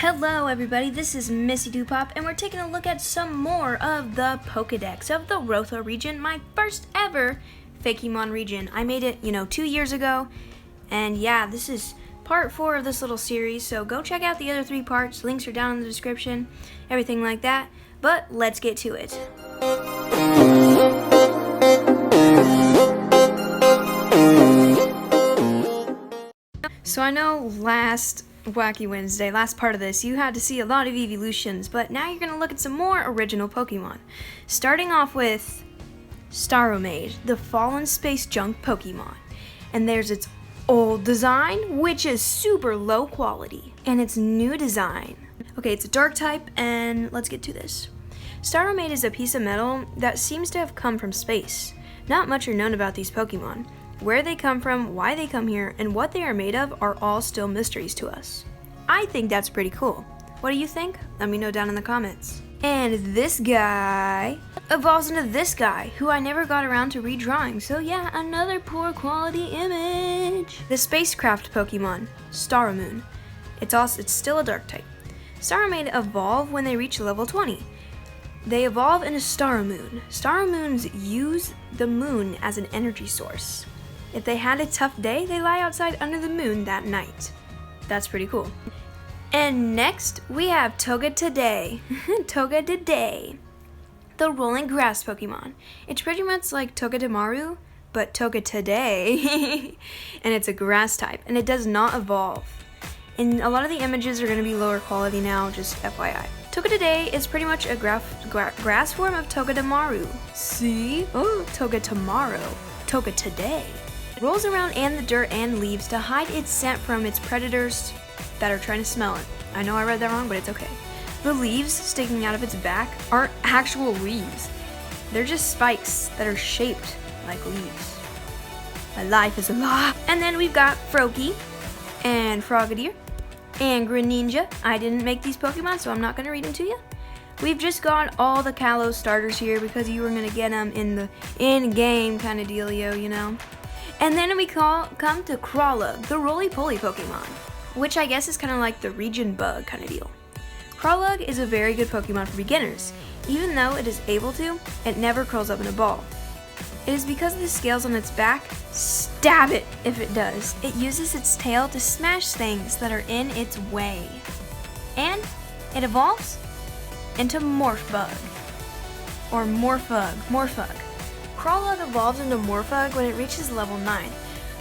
Hello everybody, this is Missy Dupop, and we're taking a look at some more of the Pokedex of the Rotha region, my first ever Fakemon region. I made it, 2 years ago, and yeah, this is part 4 of this little series, so go check out the other 3 parts. Links are down in the description, everything like that, but let's get to it. So I know last Wacky Wednesday, last part of this, you had to see a lot of evolutions, but now you're going to look at some more original Pokemon. Starting off with Staromade, the fallen space junk Pokemon. And there's its old design, which is super low quality, and its new design. Okay, it's a dark type, and let's get to this. Staromade is a piece of metal that seems to have come from space. Not much are known about these Pokemon. Where they come from, why they come here, and what they are made of are all still mysteries to us. I think that's pretty cool. What do you think? Let me know down in the comments. And this guy evolves into this guy, who I never got around to redrawing, so yeah, another poor quality image. The spacecraft Pokemon, Staromoon. It's still a dark type. Staromade evolve when they reach level 20. They evolve into Staromoon. Staromoons use the moon as an energy source. If they had a tough day, they lie outside under the moon that night. That's pretty cool. And next, we have Togedemaru. Togedemaru, the rolling grass Pokemon. It's pretty much like Togedemaru, but Togedemaru, and it's a grass type, and it does not evolve. And a lot of the images are going to be lower quality now, just FYI. Togedemaru is pretty much a grass form of Togedemaru. See? Oh, Togedemaru. Togedemaru. Rolls around in the dirt and leaves to hide its scent from its predators that are trying to smell it. I know I read that wrong, but it's okay. The leaves sticking out of its back aren't actual leaves. They're just spikes that are shaped like leaves. My life is a lie. And then we've got Froakie and Frogadier and Greninja. I didn't make these Pokemon, so I'm not going to read them to you. We've just got all the Kalos starters here because you were going to get them in the in-game kind of dealio, And then we come to Crawlug, the roly-poly Pokemon, which I guess is kind of like the region bug kind of deal. Crawlug is a very good Pokemon for beginners. Even though it is able to, it never curls up in a ball. It is because of the scales on its back. Stab it if it does. It uses its tail to smash things that are in its way. And it evolves into Morphbug, or Morphug. Crawlug evolves into Morphug when it reaches level 9.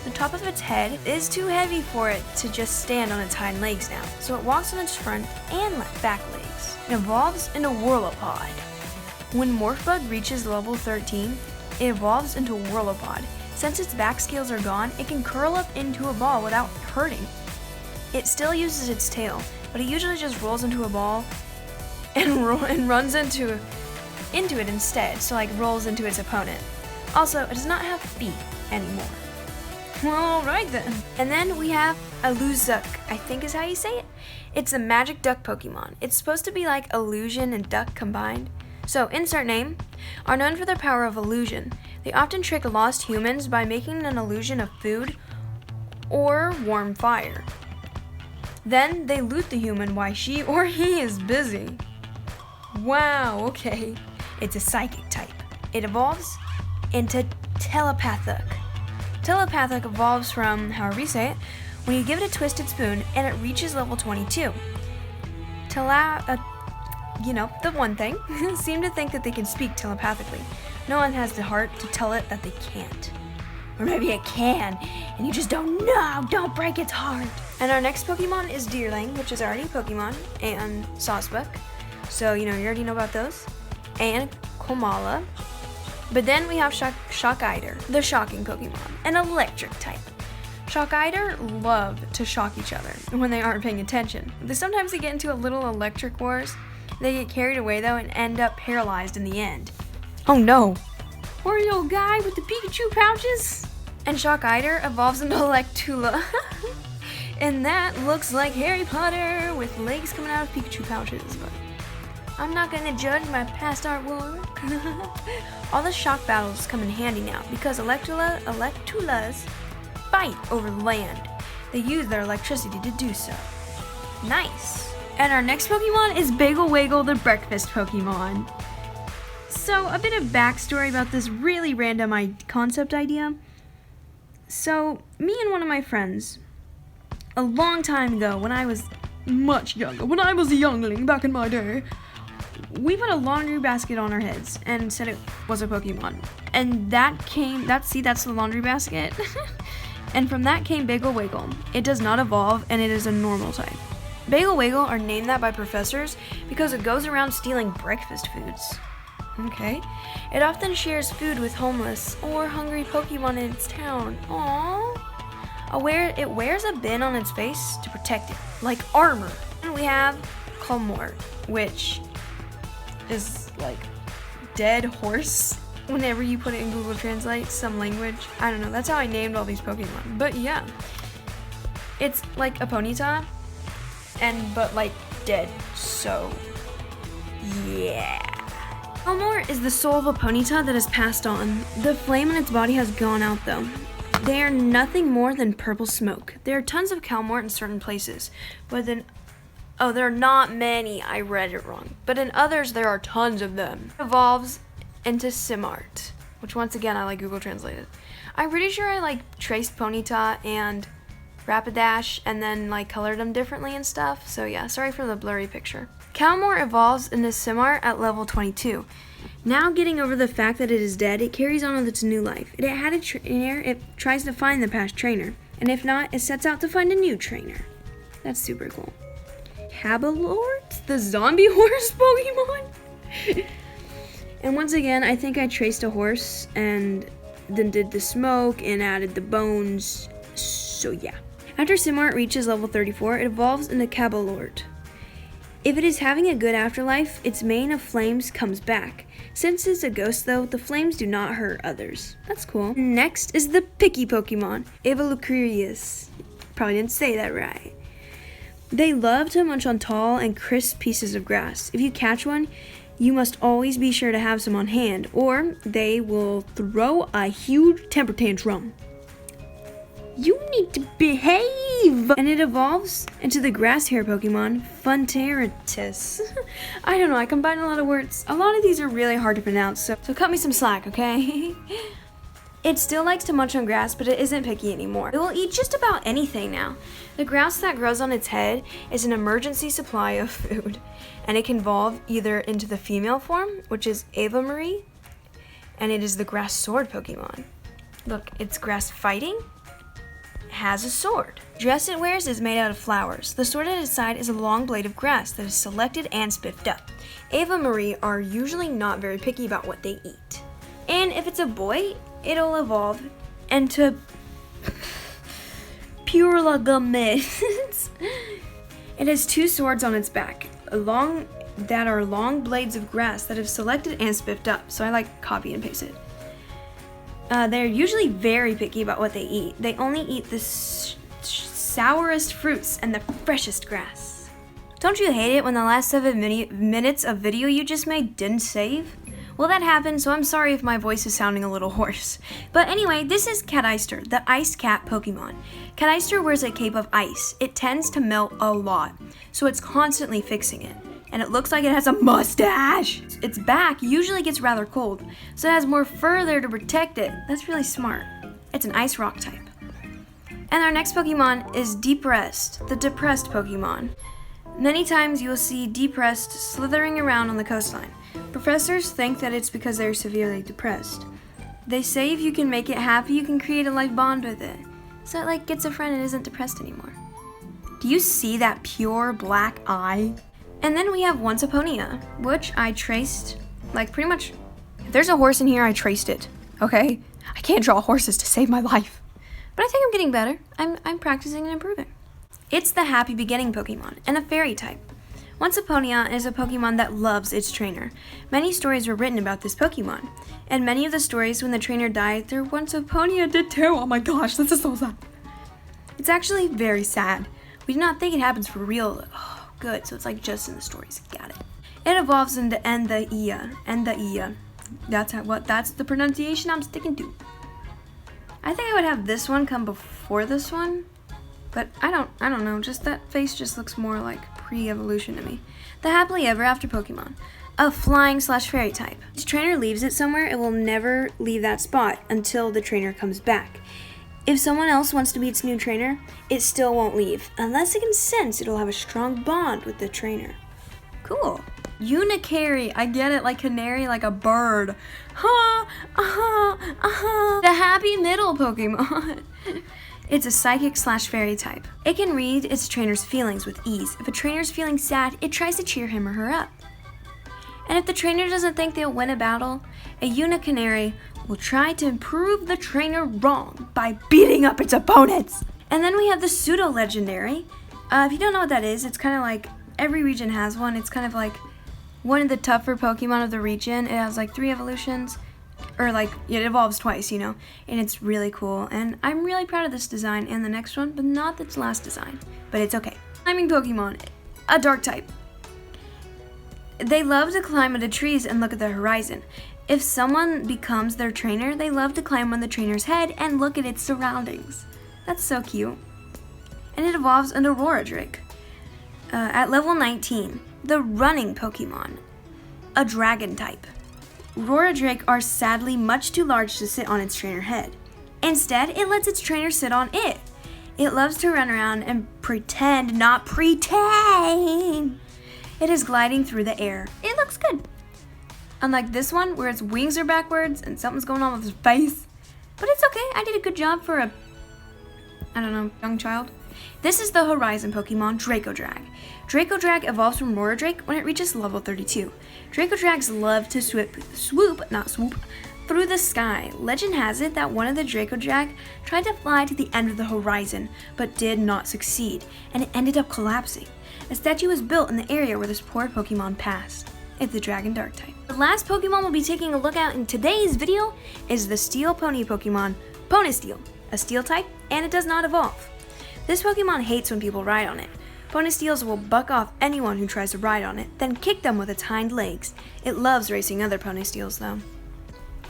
The top of its head is too heavy for it to just stand on its hind legs now, so it walks on its front and back legs. It evolves into Whirlipod. When Morphbug reaches level 13, it evolves into Whirlipod. Since its back scales are gone, it can curl up into a ball without hurting. It still uses its tail, but it usually just rolls into a ball and runs into it instead, so rolls into its opponent. Also, it does not have feet anymore. Well, alright then. And then we have Illuzuck, I think is how you say it. It's a magic duck Pokemon. It's supposed to be like illusion and duck combined. So, insert name, are known for their power of illusion. They often trick lost humans by making an illusion of food or warm fire. Then they loot the human while she or he is busy. Wow, okay. It's a psychic type. It evolves into Telepathic. Telepathic evolves from, however you say it, when you give it a twisted spoon and it reaches level 22. The one thing, seem to think that they can speak telepathically. No one has the heart to tell it that they can't. Or maybe it can, and you just don't know. Don't break its heart. And our next Pokemon is Deerling, which is already a Pokemon, and Sawsbuck. So, you already know about those. And Komala. But then we have Shockeyeder, the shocking Pokemon, an electric type. Shockeyeder love to shock each other when they aren't paying attention. Sometimes they get into a little electric wars. They get carried away though and end up paralyzed in the end. Oh no! Oreo guy with the Pikachu pouches? And Shockeyeder evolves into Electula. And that looks like Harry Potter with legs coming out of Pikachu pouches, but I'm not going to judge my past artwork. All the shock battles come in handy now because Electulas fight over land. They use their electricity to do so. Nice. And our next Pokemon is Bagel Waggle, the breakfast Pokemon. So, a bit of backstory about this really random concept idea. So, me and one of my friends, a long time ago, when I was much younger, when I was a youngling back in my day, we put a laundry basket on our heads and said it was a Pokemon. And that's the laundry basket. And from that came Bagel Wiggle. It does not evolve, and it is a normal type. Bagel Wiggle are named that by professors because it goes around stealing breakfast foods. Okay. It often shares food with homeless or hungry Pokemon in its town. Aww. It wears a bin on its face to protect it, like armor. And we have Calmore, which is like dead horse. Whenever you put it in Google Translate, some language. I don't know, that's how I named all these Pokemon. But yeah. It's like a Ponyta, but like dead, so yeah. Calmore is the soul of a Ponyta that has passed on. The flame in its body has gone out though. They are nothing more than purple smoke. There are tons of Calmore in certain places, but then, there are not many, I read it wrong. But in others, there are tons of them. It evolves into Simart, which once again, I like Google Translated. I'm pretty sure I traced Ponyta and Rapidash and then colored them differently and stuff. So yeah, sorry for the blurry picture. Calmore evolves into Simart at level 22. Now getting over the fact that it is dead, it carries on with its new life. It had a trainer, it tries to find the past trainer. And if not, it sets out to find a new trainer. That's super cool. Habalord, the zombie horse Pokemon? And once again, I think I traced a horse and then did the smoke and added the bones. So yeah. After Simart reaches level 34, it evolves into Cabalord. If it is having a good afterlife, its mane of flames comes back. Since it's a ghost though, the flames do not hurt others. That's cool. Next is the picky Pokemon, Evolucurious. Probably didn't say that right. They love to munch on tall and crisp pieces of grass. If you catch one, you must always be sure to have some on hand, or they will throw a huge temper tantrum. You need to behave! And it evolves into the grass hair Pokemon, Funteritus. I don't know, I combine a lot of words. A lot of these are really hard to pronounce, so cut me some slack, okay? It still likes to munch on grass, but it isn't picky anymore. It will eat just about anything now. The grass that grows on its head is an emergency supply of food, and it can evolve either into the female form, which is Ava Marie, and it is the grass sword Pokemon. Look, it's grass fighting, has a sword. The dress it wears is made out of flowers. The sword at its side is a long blade of grass that is selected and spiffed up. Ava Marie are usually not very picky about what they eat. And if it's a boy, it'll evolve into Purelagamid. It has two swords on its back, that are long blades of grass that have selected and spiffed up. So I copy and paste it. They're usually very picky about what they eat. They only eat the sourest fruits and the freshest grass. Don't you hate it when the last 7 minutes of video you just made didn't save? Well, that happened, so I'm sorry if my voice is sounding a little hoarse. But anyway, this is Cateister, the ice cat Pokemon. Cateister wears a cape of ice. It tends to melt a lot, so it's constantly fixing it. And it looks like it has a mustache. Its back usually gets rather cold, so it has more fur there to protect it. That's really smart. It's an ice rock type. And our next Pokemon is Depressed, the depressed Pokemon. Many times you will see Depressed slithering around on the coastline. Professors think that it's because they're severely depressed. They say if you can make it happy, you can create a life bond with it. So it gets a friend and isn't depressed anymore. Do you see that pure black eye? And then we have Once Uponia, which I traced, pretty much, if there's a horse in here, I traced it, okay? I can't draw horses to save my life. But I think I'm getting better. I'm practicing and improving. It's the happy beginning Pokemon, and a fairy type. Once Uponia is a Pokemon that loves its trainer. Many stories were written about this Pokemon, and many of the stories when the trainer died, their Once Uponia did too. Oh my gosh, this is so sad. It's actually very sad. We do not think it happens for real. Oh, good, so it's just in the stories. Got it. It evolves into Endaia. That's the pronunciation I'm sticking to. I think I would have this one come before this one, but I don't know. Just that face just looks more pre-evolution to me. The happily ever after Pokemon. A flying/fairy type. If the trainer leaves it somewhere, it will never leave that spot until the trainer comes back. If someone else wants to be its new trainer, it still won't leave, unless it can sense it'll have a strong bond with the trainer. Cool. Unicarry, I get it, like canary, like a bird. The happy middle Pokemon. It's a psychic/fairy type. It can read its trainer's feelings with ease. If a trainer's feeling sad, it tries to cheer him or her up. And if the trainer doesn't think they'll win a battle, a Unicanary will try to prove the trainer wrong by beating up its opponents. And then we have the pseudo-legendary. If you don't know what that is, it's kind of like every region has one. It's kind of like one of the tougher Pokemon of the region. It has like 3 evolutions, or like it evolves twice, you know, and it's really cool. And I'm really proud of this design and the next one, but not its last design. But it's okay. Climbing Pokemon, a dark type. They love to climb into trees and look at the horizon. If someone becomes their trainer, they love to climb on the trainer's head and look at its surroundings. That's so cute. And it evolves into Aurora Drake. At level 19, the running Pokemon, a dragon type. Aurora Drake are sadly much too large to sit on its trainer head. Instead, it lets its trainer sit on it. It loves to run around and pretend, not pretend. It is gliding through the air. It looks good. Unlike this one, where its wings are backwards and something's going on with its face. But it's okay, I did a good job for a, young child. This is the Horizon Pokemon, Dracodrag. Dracodrag evolves from Aurora Drake when it reaches level 32. Dracodrags love to swoop through the sky. Legend has it that one of the Dracodrag tried to fly to the end of the horizon, but did not succeed, and it ended up collapsing. A statue was built in the area where this poor Pokemon passed. It's the Dragon Dark type. The last Pokemon we'll be taking a look at in today's video is the Steel Pony Pokemon, Ponysteel, a Steel type, and it does not evolve. This Pokemon hates when people ride on it. Ponysteels will buck off anyone who tries to ride on it, then kick them with its hind legs. It loves racing other Ponysteels though.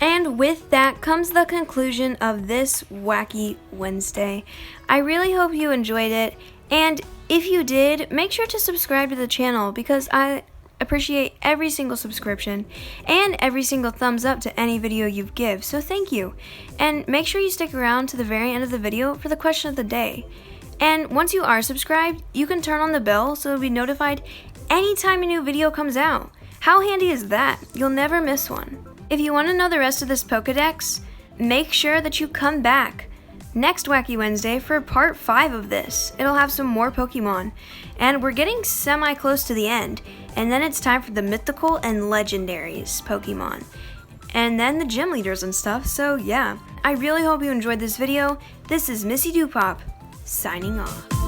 And with that comes the conclusion of this Wacky Wednesday. I really hope you enjoyed it, and if you did, make sure to subscribe to the channel because I appreciate every single subscription and every single thumbs up to any video you give, so thank you. And make sure you stick around to the very end of the video for the question of the day. And once you are subscribed, you can turn on the bell so you'll be notified anytime a new video comes out. How handy is that? You'll never miss one. If you want to know the rest of this Pokedex, make sure that you come back next Wacky Wednesday for part 5 of this. It'll have some more Pokemon, and we're getting semi-close to the end, and then it's time for the mythical and legendaries Pokemon, and then the gym leaders and stuff, so yeah. I really hope you enjoyed this video. This is Missy Dupop, signing off.